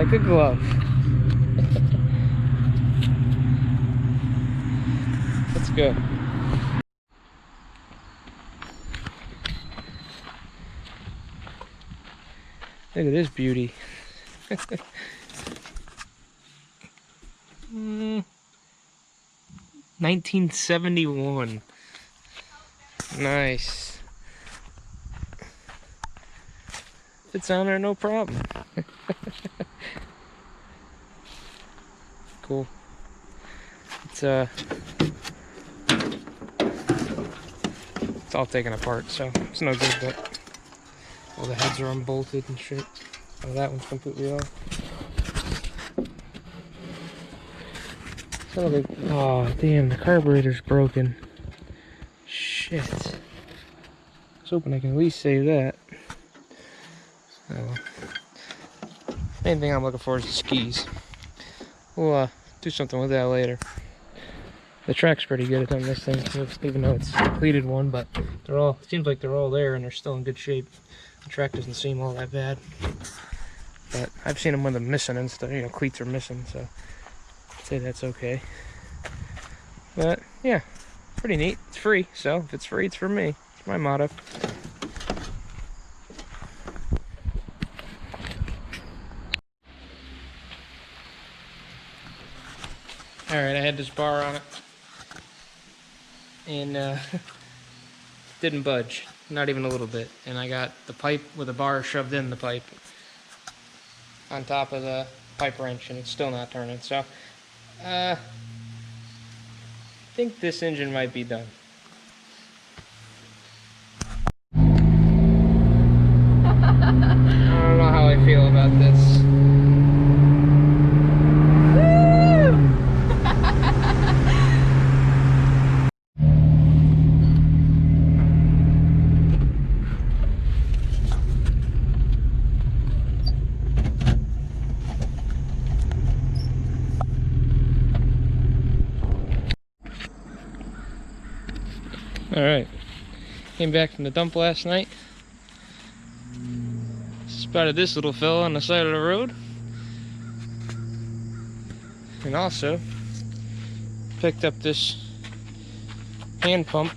like a glove. Let's go. Look at this beauty. 1971. Nice. Fits on there, no problem. Cool. It's all taken apart, so it's no good, but all the heads are unbolted and shit. Oh, that one's completely off. Oh, damn, the carburetor's broken. Shit. I was hoping I can at least save that. Oh well. Main thing I'm looking for is the skis. We'll do something with that later. The track's pretty good on this thing, even though it's a completed one, but they're all, it seems like they're all there and they're still in good shape. The track doesn't seem all that bad. But I've seen them with them missing and stuff, you know, cleats are missing, so I'd say that's okay. But yeah, pretty neat. It's free, so if it's free, it's for me. It's my motto. Alright, I had this bar on it, and didn't budge, not even a little bit. And I got the pipe with a bar shoved in the pipe on top of the pipe wrench, and it's still not turning. So, I think this engine might be done. I don't know how I feel about this. Alright, came back from the dump last night. Spotted this little fella on the side of the road. And also picked up this hand pump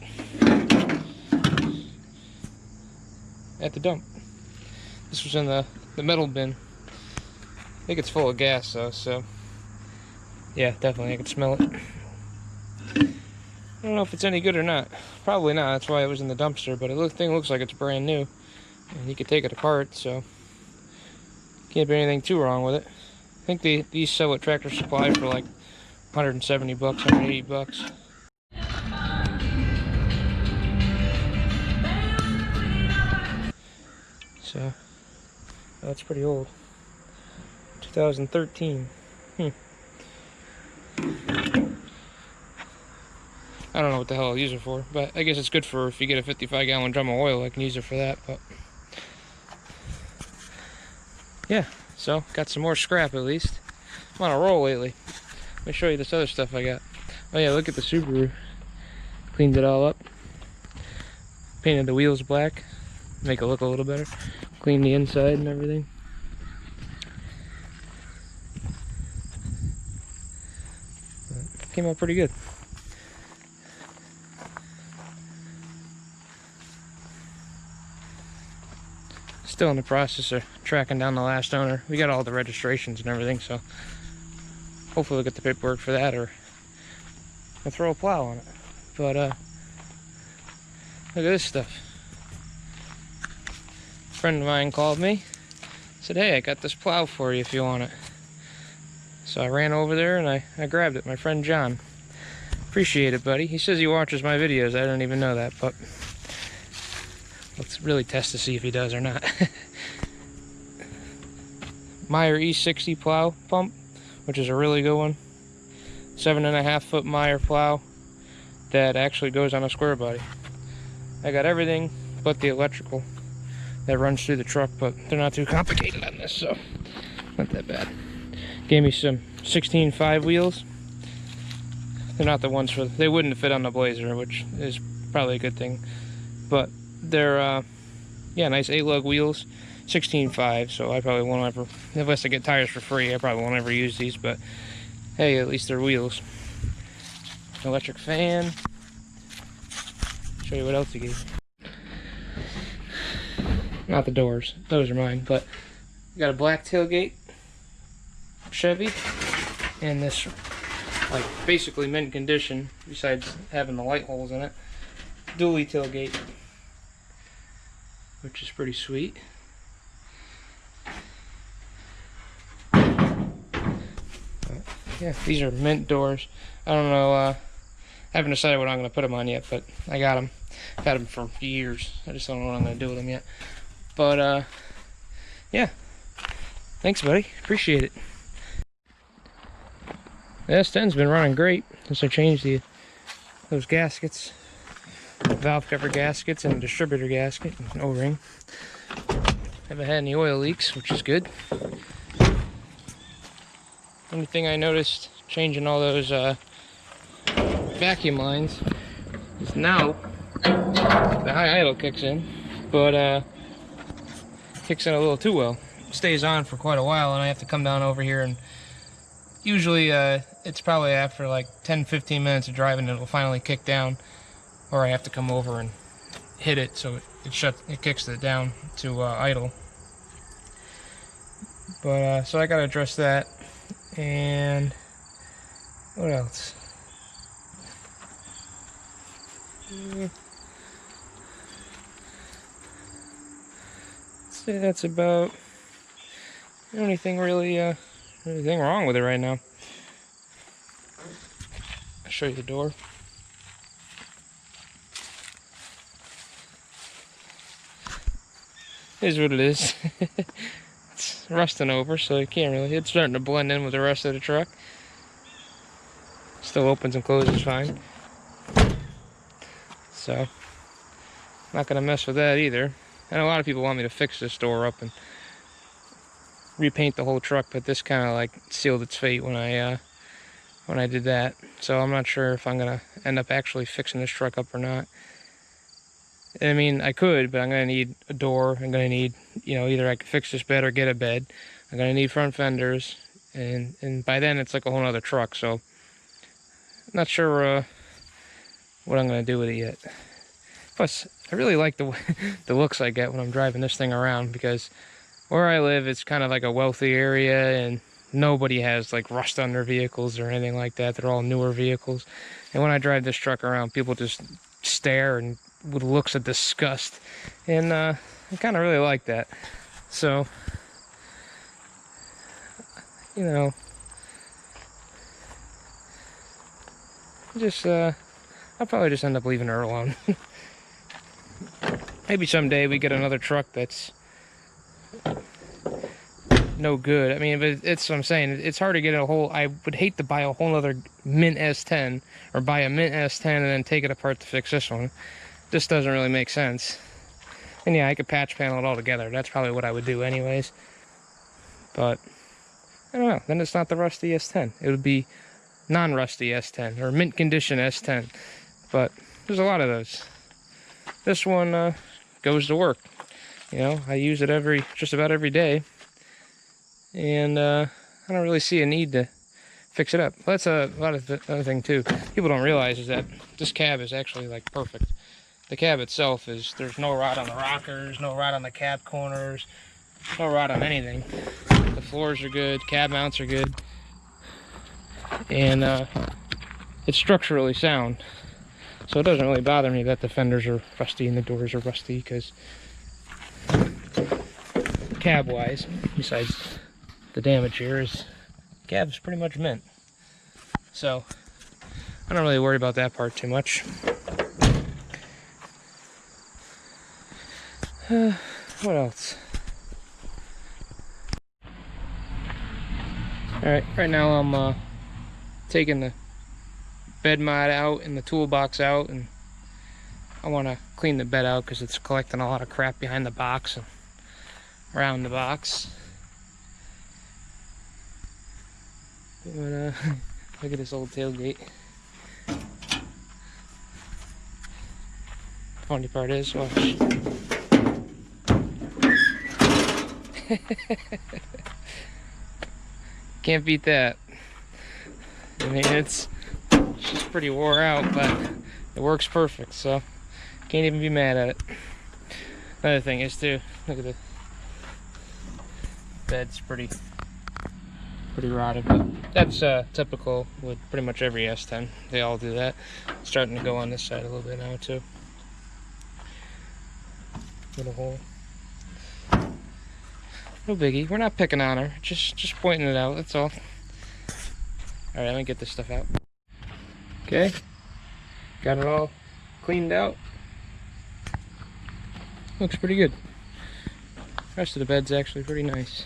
at the dump. This was in the metal bin. I think it's full of gas though, so yeah, definitely I can smell it. I don't know if it's any good or not. Probably not, that's why it was in the dumpster, but the thing looks like it's brand new. And you could take it apart, so can't be anything too wrong with it. I think these sell at Tractor Supply for like 170 bucks, 180 bucks. So, that's pretty old. 2013. I don't know what the hell I'll use it for, but I guess it's good for if you get a 55-gallon drum of oil. I can use it for that, but yeah, so got some more scrap at least. I'm on a roll lately. Let me show you this other stuff I got. Oh yeah, look at the Subaru. Cleaned it all up. Painted the wheels black, make it look a little better. Cleaned the inside and everything. But came out pretty good. Still in the process of tracking down the last owner. We got all the registrations and everything, so hopefully we'll get the paperwork for that, or I'll throw a plow on it. But look at this stuff. A friend of mine called me, said, hey, I got this plow for you if you want it. So I ran over there and I grabbed it. My friend John. Appreciate it, buddy. He says he watches my videos. I didn't even know that, but let's really test to see if he does or not. Meyer E60 plow pump, which is a really good one. 7.5 foot Meyer plow that actually goes on a square body. I got everything but the electrical that runs through the truck, but they're not too complicated on this, so not that bad. Gave me some 16.5 wheels. They're not the ones for, they wouldn't fit on the Blazer, which is probably a good thing, but they're yeah, nice 8-lug wheels. 16.5, so I probably won't ever, unless I get tires for free, I probably won't ever use these, but hey, at least they're wheels. Electric fan. Show you what else he gave. Not the doors, those are mine, but you got a black tailgate Chevy, and this, like, basically mint condition, besides having the light holes in it, dually tailgate, which is pretty sweet. Yeah, these are mint doors. I don't know, haven't decided what I'm going to put them on yet, but I got them. I've had them for years. I just don't know what I'm going to do with them yet. But, yeah. Thanks, buddy. Appreciate it. The S-10's been running great since I changed those gaskets. Valve cover gaskets and distributor gasket and O-ring. Haven't had any oil leaks, which is good. Only thing I noticed changing all those vacuum lines is now the high idle kicks in, but kicks in a little too well. Stays on for quite a while, and I have to come down over here, and usually it's probably after like 10-15 minutes of driving it'll finally kick down, or I have to come over and hit it so it kicks it down to idle. But so I gotta address that. And what else? Say that's about the only thing really anything wrong with it right now. I'll show you the door. Here's what it is. It's rusting over, so you can't really, it's starting to blend in with the rest of the truck. Still opens and closes fine. So, not gonna mess with that either. I know a lot of people want me to fix this door up and repaint the whole truck, but this kind of like sealed its fate when I did that. So I'm not sure if I'm gonna end up actually fixing this truck up or not. I mean, I could, but I'm gonna need a door. I'm gonna need, you know, either I could fix this bed or get a bed. I'm gonna need front fenders, and by then it's like a whole other truck. So I'm not sure what I'm gonna do with it yet. Plus, I really like the looks I get when I'm driving this thing around, because where I live, it's kind of like a wealthy area, and nobody has like rust on their vehicles or anything like that. They're all newer vehicles, and when I drive this truck around, people just stare and with looks of disgust, and I kind of really like that. So, you know, just I'll probably just end up leaving her alone. Maybe someday we get another truck that's no good. I mean, but it's what I'm saying. It's hard to get a whole. I would hate to buy a whole other mint S-10 or buy a mint S-10 and then take it apart to fix this one. This doesn't really make sense. And yeah, I could patch panel it all together. That's probably what I would do anyways. But I don't know. Then it's not the rusty S-10. It would be non-rusty S-10 or mint condition S-10. But there's a lot of those. This one goes to work. You know, I use it just about every day. And I don't really see a need to fix it up. That's a lot of the other thing too. People don't realize is that this cab is actually like perfect. The cab itself is, there's no rot on the rockers, no rot on the cab corners, no rot on anything. The floors are good, cab mounts are good, and it's structurally sound. So it doesn't really bother me that the fenders are rusty and the doors are rusty, because cab-wise, besides the damage here, is cab's pretty much mint. So I don't really worry about that part too much. What else? Alright, right now I'm taking the bed mod out and the toolbox out, and I want to clean the bed out because it's collecting a lot of crap behind the box and around the box. But look at this old tailgate. Funny part is, watch. Can't beat that. I mean, it's just pretty wore out, but it works perfect, so can't even be mad at it. Another thing is too, look at the bed's pretty rotted, but that's typical with pretty much every S-10. They all do that. It's starting to go on this side a little bit now too. Little hole. No biggie. We're not picking on her. Just pointing it out. That's all. All right, let me get this stuff out. Okay, got it all cleaned out. Looks pretty good. The rest of the bed's actually pretty nice.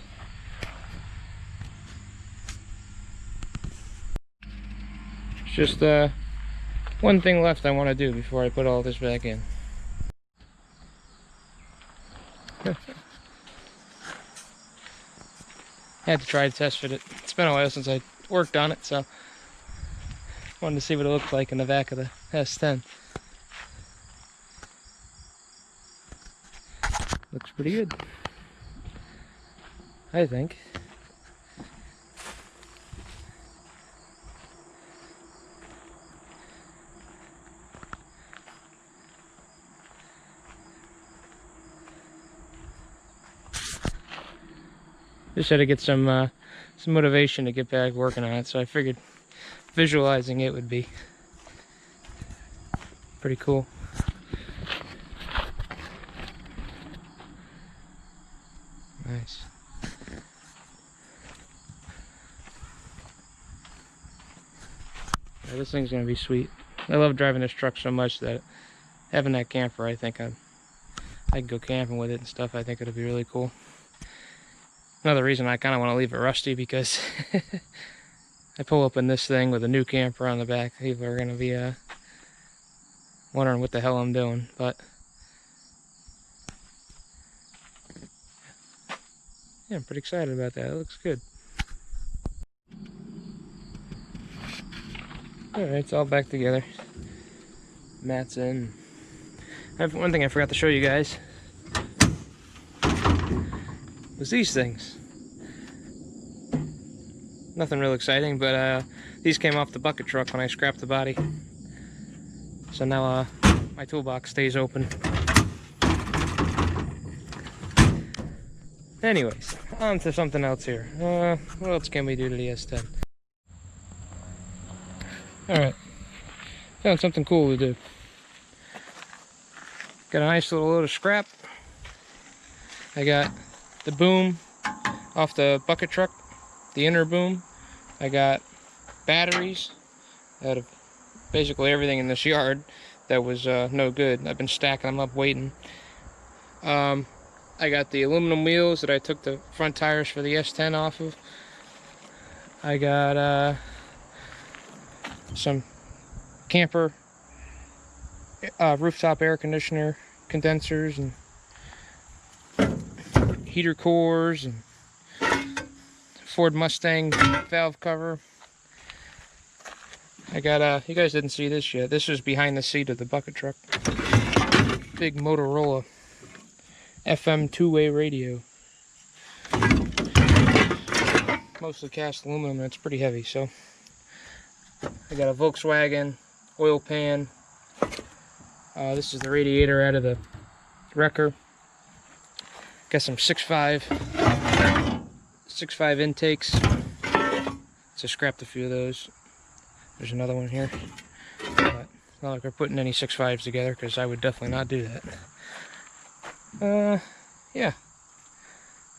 It's just one thing left I want to do before I put all this back in. Had to try to test fit it. It's been a while since I worked on it, so wanted to see what it looked like in the back of the S-10. Looks pretty good, I think. Just had to get some motivation to get back working on it, so I figured visualizing it would be pretty cool. Nice. Yeah, this thing's gonna be sweet. I love driving this truck so much that having that camper, I think I could go camping with it and stuff. I think it'll be really cool. Another reason I kind of want to leave it rusty, because I pull up in this thing with a new camper on the back. People are going to be wondering what the hell I'm doing, but yeah, I'm pretty excited about that. It looks good. Alright, it's all back together. Mat's in. One thing I forgot to show you guys was these things. Nothing real exciting, but these came off the bucket truck when I scrapped the body. So now my toolbox stays open. Anyways, on to something else here. What else can we do to the S-10? Alright, found something cool to do. Got a nice little load of scrap. I got the boom off the bucket truck, the inner boom. I got batteries out of basically everything in this yard that was no good. I've been stacking them up waiting. I got the aluminum wheels that I took the front tires for the S-10 off of. I got some camper rooftop air conditioner condensers and heater cores and Ford Mustang valve cover. I got you guys didn't see this yet. This was behind the seat of the bucket truck. Big Motorola FM two-way radio. Mostly cast aluminum, and it's pretty heavy, so I got a Volkswagen oil pan. This is the radiator out of the wrecker. Got some 6.5 intakes. So scrapped a few of those. There's another one here. But not like we're putting any 6.5s together, because I would definitely not do that. Yeah,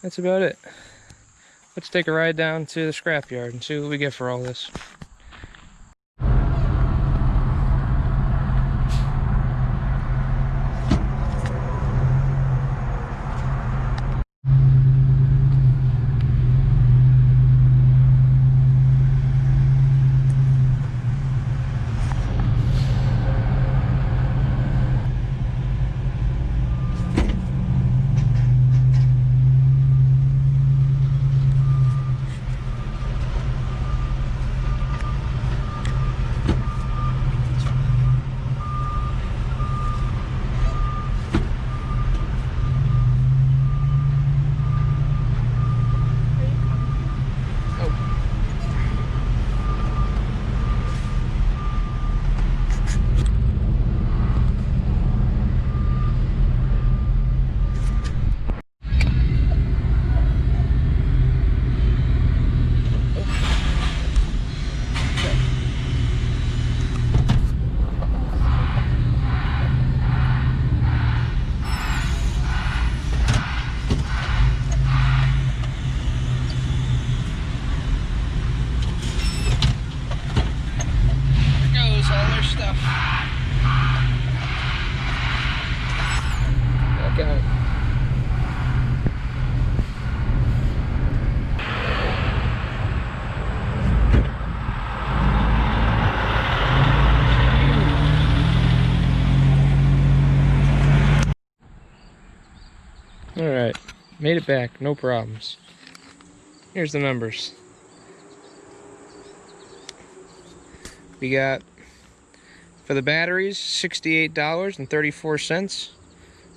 that's about it. Let's take a ride down to the scrapyard and see what we get for all this. Alright, made it back, no problems. Here's the numbers. We got, for the batteries, $68.34.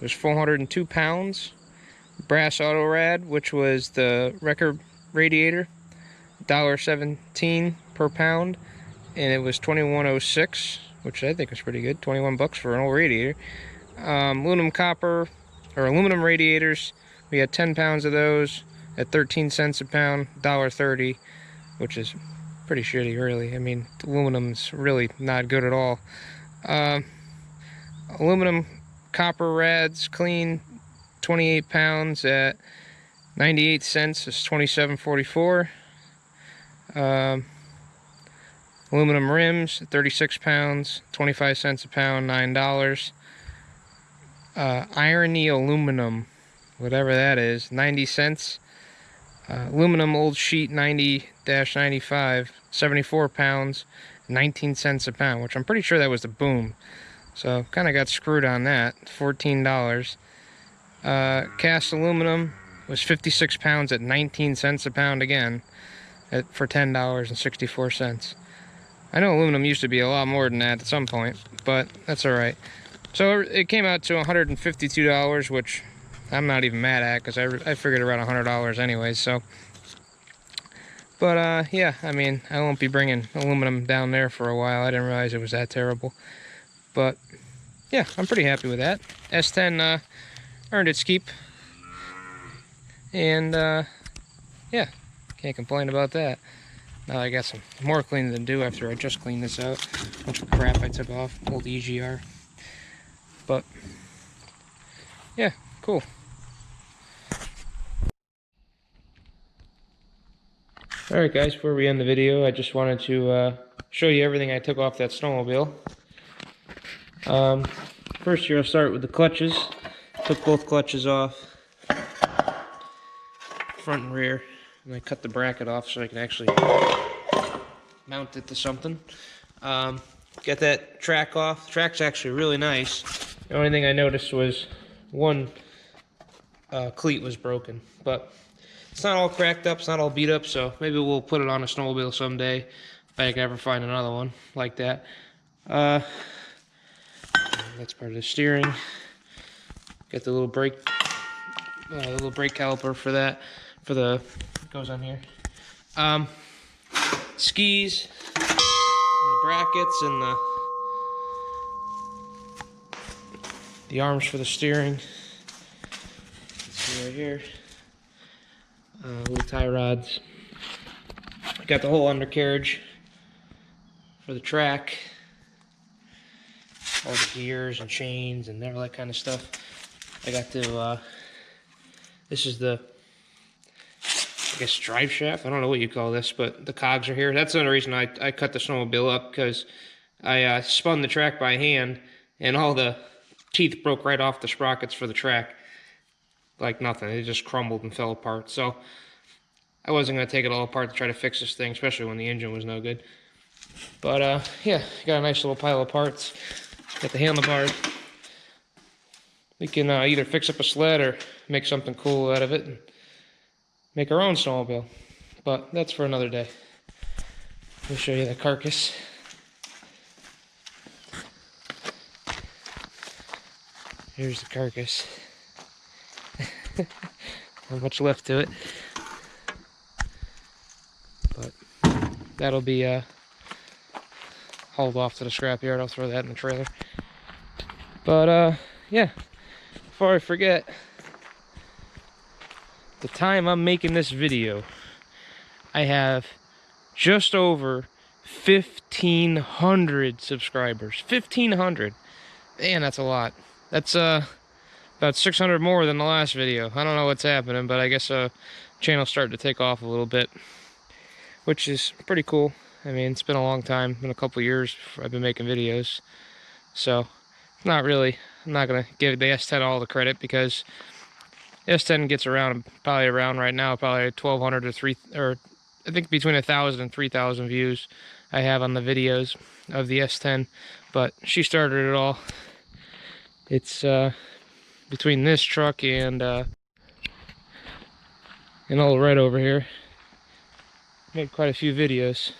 There's 402 pounds. Brass auto rad, which was the record radiator, $1.17 per pound, and it was $21.06, which I think was pretty good. 21 bucks for an old radiator. Aluminum copper, or aluminum radiators, we had 10 pounds of those at 13 cents a pound, $1.30, which is pretty shitty, really. I mean, aluminum's really not good at all. Aluminum copper rads, clean, 28 pounds at 98 cents is $27.44. Aluminum rims, 36 pounds, 25 cents a pound, $9. Irony aluminum, whatever that is, 90 cents. Aluminum old sheet 90-95, 74 pounds, 19 cents a pound, which I'm pretty sure that was the boom. So kind of got screwed on that, $14. Cast aluminum was 56 pounds at 19 cents a pound again, for $10.64. I know aluminum used to be a lot more than that at some point, but that's alright. So it came out to $152, which I'm not even mad at, because I figured around $100 anyways, so. But yeah, I mean, I won't be bringing aluminum down there for a while. I didn't realize it was that terrible. But yeah, I'm pretty happy with that. S-10 earned its keep. And yeah, can't complain about that. Now I got some more cleaning to do after I just cleaned this out. A bunch of crap I took off, old EGR. But yeah, cool. Alright guys, before we end the video, I just wanted to show you everything I took off that snowmobile. First here I'll start with the clutches. Took both clutches off, front and rear, and I cut the bracket off so I can actually mount it to something. Get that track off. The track's actually really nice. The only thing I noticed was one cleat was broken, but it's not all cracked up, it's not all beat up, so maybe we'll put it on a snowmobile someday if I can ever find another one like that. That's part of the steering. Got the little brake caliper for that, it goes on here. Skis, and the brackets, and the arms for the steering. See right here. Little tie rods. Got the whole undercarriage for the track. All the gears and chains and all that kind of stuff. I got to, this is the, I guess, drive shaft. I don't know what you call this, but the cogs are here. That's another reason I cut the snowmobile up, because I spun the track by hand and all the teeth broke right off the sprockets for the track. Like nothing. It just crumbled and fell apart. So I wasn't going to take it all apart to try to fix this thing, especially when the engine was no good. But yeah, got a nice little pile of parts. Got the handlebars. We can either fix up a sled or make something cool out of it and make our own snowmobile. But that's for another day. Let me show you the carcass. Here's the carcass. Not much left to it. But that'll be hauled off to the scrapyard. I'll throw that in the trailer. But yeah, before I forget, the time I'm making this video, I have just over 1,500 subscribers. 1,500. Man, that's a lot. That's about 600 more than the last video. I don't know what's happening, but I guess channel's starting to take off a little bit, which is pretty cool. I mean, it's been a long time, been a couple years I've been making videos, so not really. I'm not gonna give the S-10 all the credit, because the S-10 gets around, probably around right now, probably 1,200 to 3, or I think between 1,000 and 3,000 views I have on the videos of the S-10, but she started it all. It's between this truck and and all red over here. Made quite a few videos.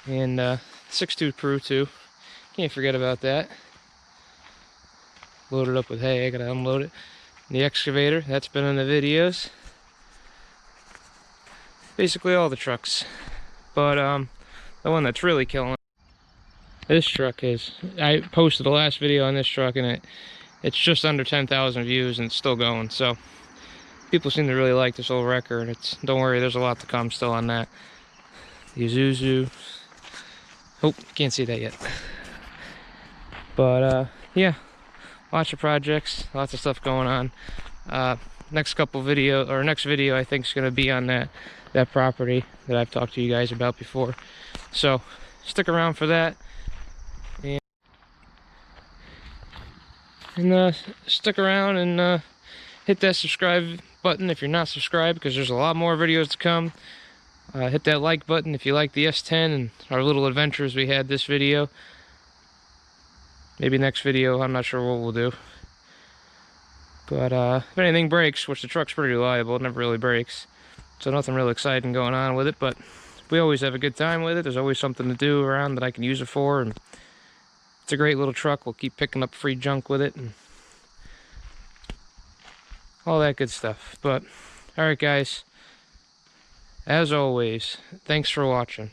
And 6'2" crew too. Can't forget about that. Loaded up with hay, I gotta unload it. And the excavator, that's been in the videos. Basically all the trucks. But the one that's really killing it, this truck is. I posted the last video on this truck and it's just under 10,000 views and it's still going. So people seem to really like this old wrecker. And don't worry, there's a lot to come still on that. The Isuzu. Oh, can't see that yet. But yeah, lots of projects, lots of stuff going on. Next video I think is going to be on that property that I've talked to you guys about before. So stick around for that, and stick around and hit that subscribe button if you're not subscribed, because there's a lot more videos to come. Hit that like button if you like the S-10 and our little adventures we had this video. Maybe next video, I'm not sure what we'll do. But if anything breaks, which the truck's pretty reliable, it never really breaks. So nothing really exciting going on with it, but we always have a good time with it. There's always something to do around that I can use it for, and it's a great little truck. We'll keep picking up free junk with it and all that good stuff. But alright guys, as always, thanks for watching.